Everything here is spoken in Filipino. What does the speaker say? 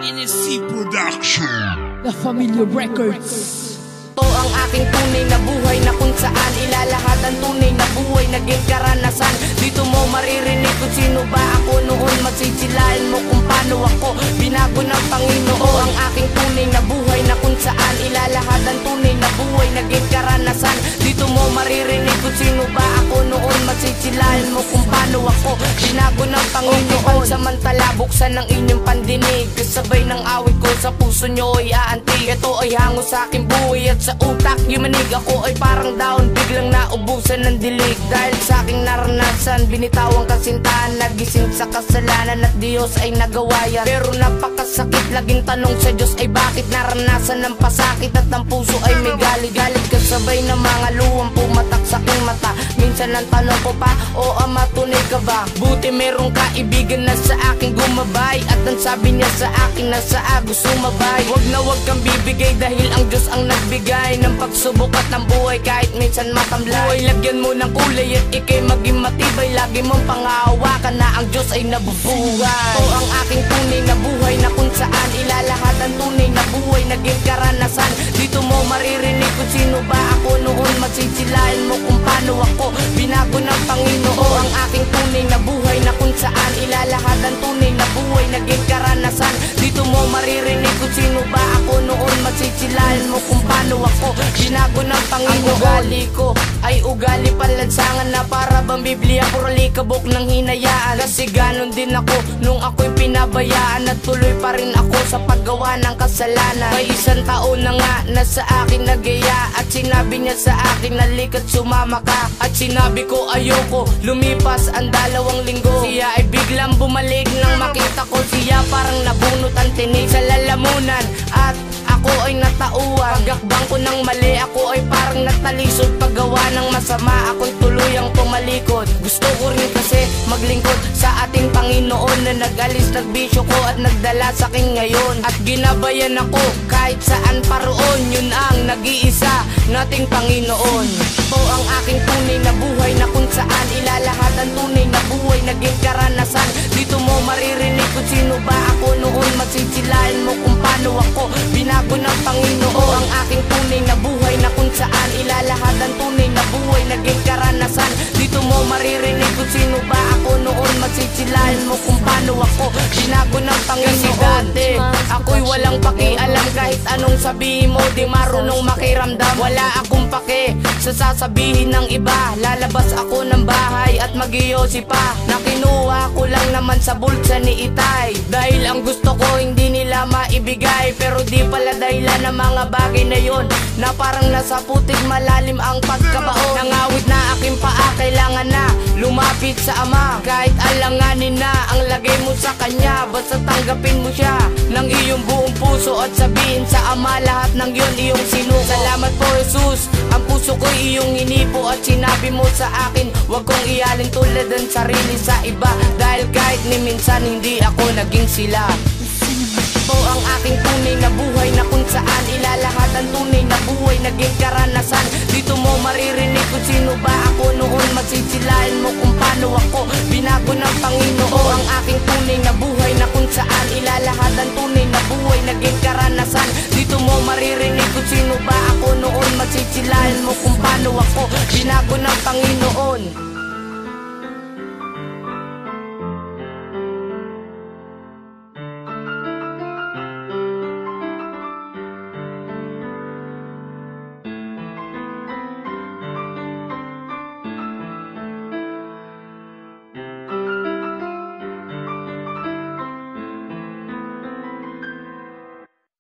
NSC Production, La Familia Records. Ito ang aking tunay na buhay na kung saan ilalahad ang tunay na buhay naging karanasan. Dito mo maririnig kung sino ba ako noon. Masisilain mo kung paano ako binago ng Panginoon. Ang aking tunay na buhay na kung saan ilalahad ang tunay na buhay naging karanasan. Dito mo maririnig kung sino ba ako noon. Masisilain mo kung paano ako binago ng Panginoon. Samantala buksan ng inyong pandinig, kasabay ng awit ko sa puso nyo ay aantig. Ito ay hango sa aking buhay at sa utak yung manig. Ako ay parang down, biglang naubusan ng dilig. Dahil sa aking naranasan, binitawang kasintahan, nagising sa kasalanan at Diyos ay nagawa yan. Pero napakasakit, laging tanong sa Diyos ay bakit naranasan ng pasakit at ang puso ay may galit-galit. Kasabay ng mga luwang pumatak sa aking mata. Minsan ang tanong ko pa, o Ama, tunay ka ba? Buti merong kaibigan na sa akin gumabay, at ang sabi niya sa akin na sa agos sumabay. Wag na wag kang bibigay dahil ang Diyos ang nagbigay ng pagsubok at ng buhay kahit minsan matamlay. Buhay lagyan mo ng kulay at ikay maging matibay. Lagi mong pangahawakan na ang Diyos ay nabubuhay. Ito ang aking tunay na buhay na kung saan ilalahad ang tunay na buhay naging karanasan. Dito mo maririnig kung sino ba ako noon. Masisilain mo kung paano ako binago ng Panginoon. Ang aking tunay na buhay na kung saan ilalahad ang tunay na buhay naging karanasan. Dito mo maririnig kung sino ba ako noon. Masisilain mo kung paano ako binago ng Panginoon. Ang ugali ko ay ugali palansangan na para bang Biblia, puro likabok ng hinayaan. Kasi ganon din ako nung ako'y pinabayaan, at tuloy pa rin ako sa paggawa ng kasalanan. May isang taon na nga na sa akin nagaya, at sinabi niya sa akin halika't sumama ka. At sinabi ko ayoko, lumipas ang 2 linggo. Siya ay biglang bumalik nang makita ko siya, parang nabunot ang tinig sa lalamunan. At ako ay natauhan, pagakbang ko ng mali, ako ay parang natalisod. Paggawa ng masama, ako'y tuluyang pumalikod. Gusto ko rin kasi maglingkod sa ating Panginoon na nag-alis nagbisyo ko at nagdala sa akin ngayon. At ginabayan ako kahit saan paroon, yun ang nag-iisa nating Panginoon. Ito ang aking tunay na buhay na kung saan ilalahad ang tunay na buhay naging karanasan. Dito mo maririnig kung sino ba ako noon. Masisilain mo kung paano ako binago ng Panginoon. Ang aking tunay na buhay na kung saan ilalahad ang tunay na buhay naging karanasan. Dito mo maririnig kung sino ba ako noon. Masisilain mo kung paano ako binago ng Panginoon. Kasi dati ako'y walang pakialam, kahit anong sabihin mo di marunong makiramdam. Wala akong pake sa sasabihin ng iba. Lalabas ako ng bahay at mag-iyosi pa na kinuha ko lang naman sa bulsa ni Itay. Dahil ang gusto ko hindi nila maibigay, pero di pala dahilan ng mga bagay na yon, na parang nasa putik malalim ang pagkabaon. Nangawit na aking paa, kailangan na lumapit sa Ama. Kahit alanganin na ang lagay mo sa Kanya, basta tanggapin mo siya ng iyong buong puso at sabihin sa Ama lahat ng yon iyong sinuko. Salamat po Jesus, ang puso ko iyong hinipo, at sinabi mo sa akin wag kong ialin tulad ng sarili sa iba. Dahil kahit ni minsan hindi ako naging sila. Ito ang aking tunay na buhay na kung saan ilalahad ang tunay na buhay naging karanasan. Dito mo maririnig kung sino ba ako noon. Masisilain mo kung paano ako binago ng Panginoon. Ang aking tunay na buhay na kung saan ilalahad ang tunay na buhay naging karanasan. Dito mo maririnig kung sino ba ako noon. Masisilain mo kung paano ako binago ng Panginoon.